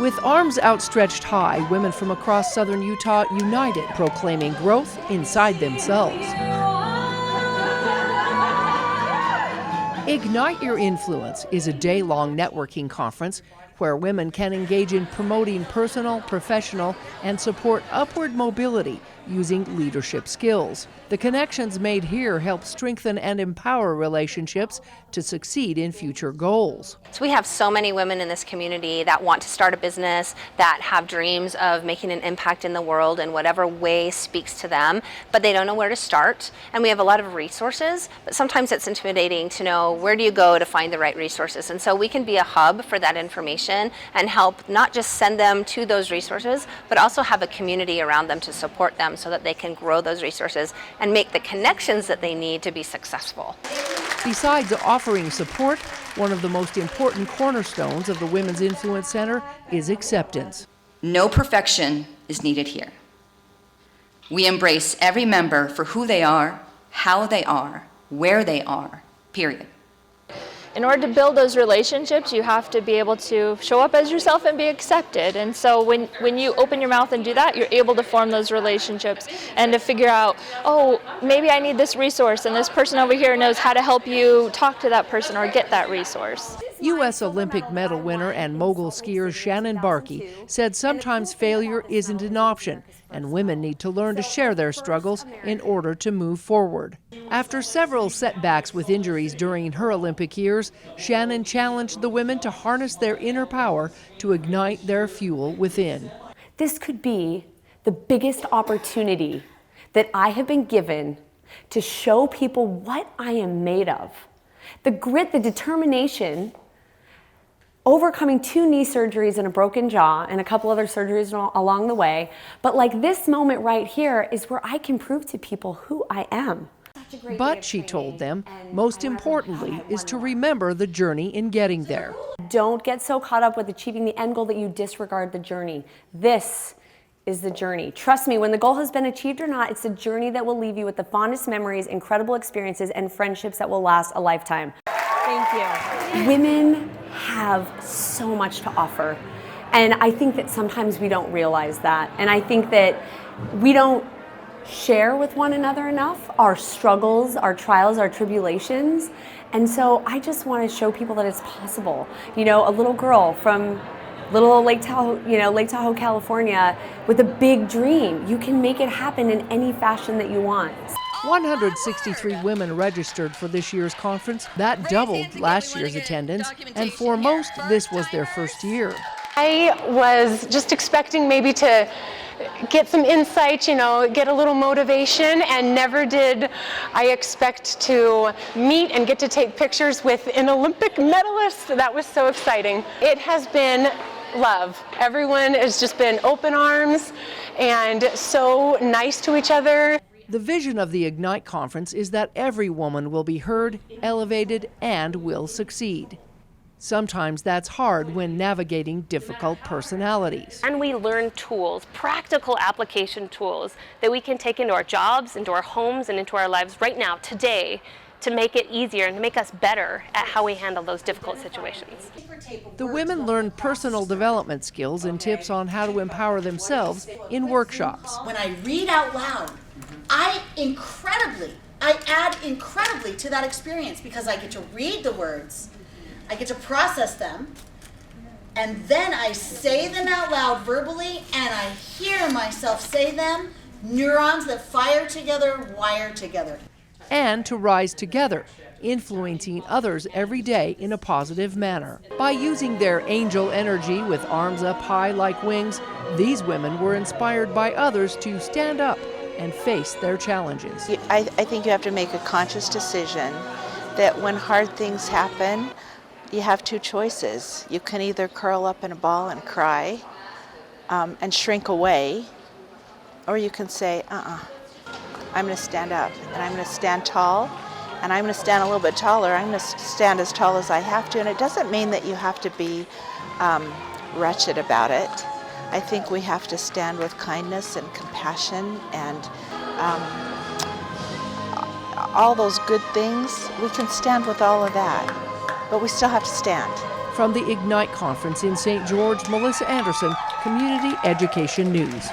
With arms outstretched high, women from across southern Utah united, proclaiming growth inside themselves. Ignite Your Influence is a day-long networking conference where women can engage in promoting personal, professional, and support upward mobility using leadership skills. The connections made here help strengthen and empower relationships to succeed in future goals. So we have so many women in this community that want to start a business, that have dreams of making an impact in the world in whatever way speaks to them, but they don't know where to start. And we have a lot of resources, but sometimes it's intimidating to know where do you go to find the right resources. And so we can be a hub for that information and help not just send them to those resources, but also have a community around them to support them so that they can grow those resources and make the connections that they need to be successful. Besides offering support, one of the most important cornerstones of the Women's Influence Center is acceptance. No perfection is needed here. We embrace every member for who they are, how they are, where they are, period. In order to build those relationships, you have to be able to show up as yourself and be accepted. And so when you open your mouth and do that, you're able to form those relationships and to figure out, oh, maybe I need this resource and this person over here knows how to help you talk to that person or get that resource. U.S. Olympic medal winner and mogul skier Shannon Bahrke said sometimes failure isn't an option, and women need to learn to share their struggles in order to move forward. After several setbacks with injuries during her Olympic years, Shannon challenged the women to harness their inner power to ignite their fuel within. This could be the biggest opportunity that I have been given to show people what I am made of. The grit, the determination, overcoming 2 knee surgeries and a broken jaw and a couple other surgeries along the way. But like this moment right here is where I can prove to people who I am. But she told them, most importantly is to remember the journey in getting there. Don't get so caught up with achieving the end goal that you disregard the journey. This is the journey. Trust me, when the goal has been achieved or not, it's a journey that will leave you with the fondest memories, incredible experiences, and friendships that will last a lifetime. Thank you. Women have so much to offer. And I think that sometimes we don't realize that. And I think that we don't share with one another enough our struggles, our trials, our tribulations. And so I just want to show people that it's possible. You know, a little girl from little Lake Tahoe, California, with a big dream. You can make it happen in any fashion that you want. 163 women registered for this year's conference. That doubled last year's attendance, and for most, this was their first year. I was just expecting maybe to get some insight, get a little motivation, and never did I expect to meet and get to take pictures with an Olympic medalist. That was so exciting. It has been love. Everyone has just been open arms and so nice to each other. The vision of the Ignite Conference is that every woman will be heard, elevated, and will succeed. Sometimes that's hard when navigating difficult personalities. And we learn tools, practical application tools that we can take into our jobs, into our homes, and into our lives right now, today, to make it easier and to make us better at how we handle those difficult situations. The women learn personal development skills and tips on how to empower themselves in workshops. When I read out loud, I add incredibly to that experience because I get to read the words, I get to process them, and then I say them out loud verbally, and I hear myself say them. Neurons that fire together, wire together. And to rise together, influencing others every day in a positive manner. By using their angel energy with arms up high like wings, these women were inspired by others to stand up and face their challenges. I think you have to make a conscious decision that when hard things happen, you have 2 choices. You can either curl up in a ball and cry and shrink away, or you can say, I'm going to stand up, and I'm going to stand tall, and I'm going to stand a little bit taller. I'm going to stand as tall as I have to, and it doesn't mean that you have to be wretched about it. I think we have to stand with kindness and compassion and all those good things. We can stand with all of that, but we still have to stand. From the Ignite Conference in St. George, Melissa Anderson, Community Education News.